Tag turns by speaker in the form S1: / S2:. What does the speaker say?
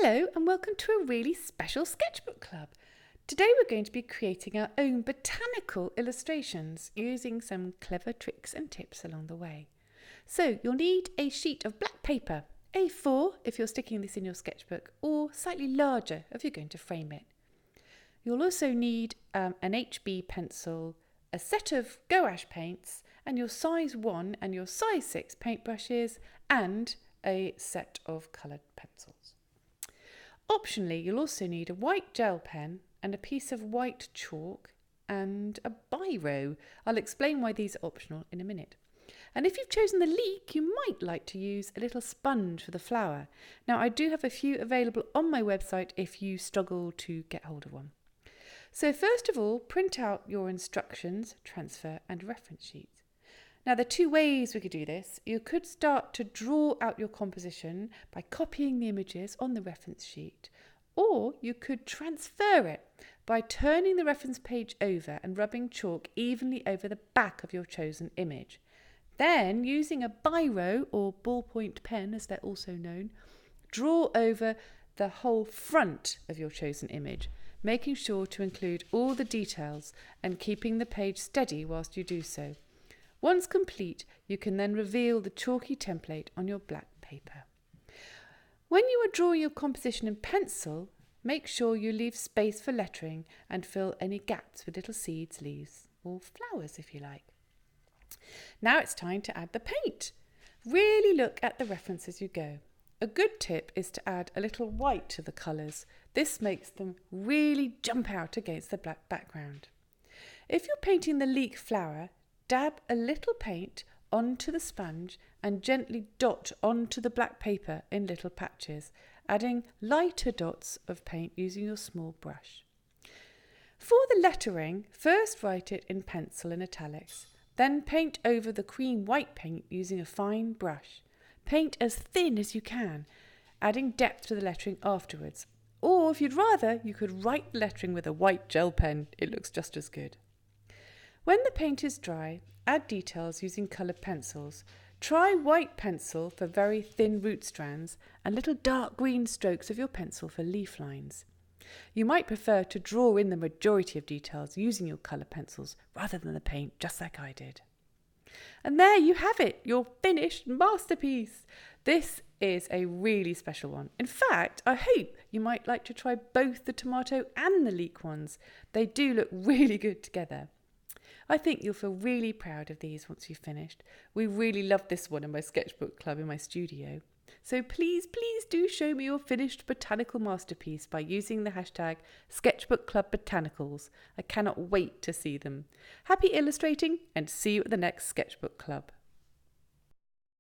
S1: Hello and welcome to a really special sketchbook club. Today we're going to be creating our own botanical illustrations using some clever tricks and tips along the way. So you'll need a sheet of black paper, A4 if you're sticking this in your sketchbook, or slightly larger if you're going to frame it. You'll also need an HB pencil, a set of gouache paints, and your size 1 and your size 6 paintbrushes, and a set of coloured pencils. Optionally, you'll also need a white gel pen and a piece of white chalk and a biro. I'll explain why these are optional in a minute. And if you've chosen the Leek, you might like to use a little sponge for the flower. Now, I do have a few available on my website if you struggle to get hold of one. So first of all, print out your instructions, transfer and reference sheets. Now, there are two ways we could do this. You could start to draw out your composition by copying the images on the reference sheet, or you could transfer it by turning the reference page over and rubbing chalk evenly over the back of your chosen image. Then, using a biro or ballpoint pen, as they're also known, draw over the whole front of your chosen image, making sure to include all the details and keeping the page steady whilst you do so. Once complete, you can then reveal the chalky template on your black paper. When you are drawing your composition in pencil, make sure you leave space for lettering and fill any gaps with little seeds, leaves, or flowers if you like. Now it's time to add the paint. Really look at the reference as you go. A good tip is to add a little white to the colours. This makes them really jump out against the black background. If you're painting the leek flower, dab a little paint onto the sponge and gently dot onto the black paper in little patches, adding lighter dots of paint using your small brush. For the lettering, first write it in pencil in italics, then paint over the cream white paint using a fine brush. Paint as thin as you can, adding depth to the lettering afterwards. Or if you'd rather, you could write the lettering with a white gel pen. It looks just as good. When the paint is dry, add details using coloured pencils. Try white pencil for very thin root strands and little dark green strokes of your pencil for leaf lines. You might prefer to draw in the majority of details using your colour pencils rather than the paint, just like I did. And there you have it, your finished masterpiece. This is a really special one. In fact, I hope you might like to try both the tomato and the leek ones. They do look really good together. I think you'll feel really proud of these once you've finished. We really loved this one in my sketchbook club in my studio. So please do show me your finished botanical masterpiece by using the hashtag #SketchbookClubBotanicals. I cannot wait to see them. Happy illustrating and see you at the next sketchbook club.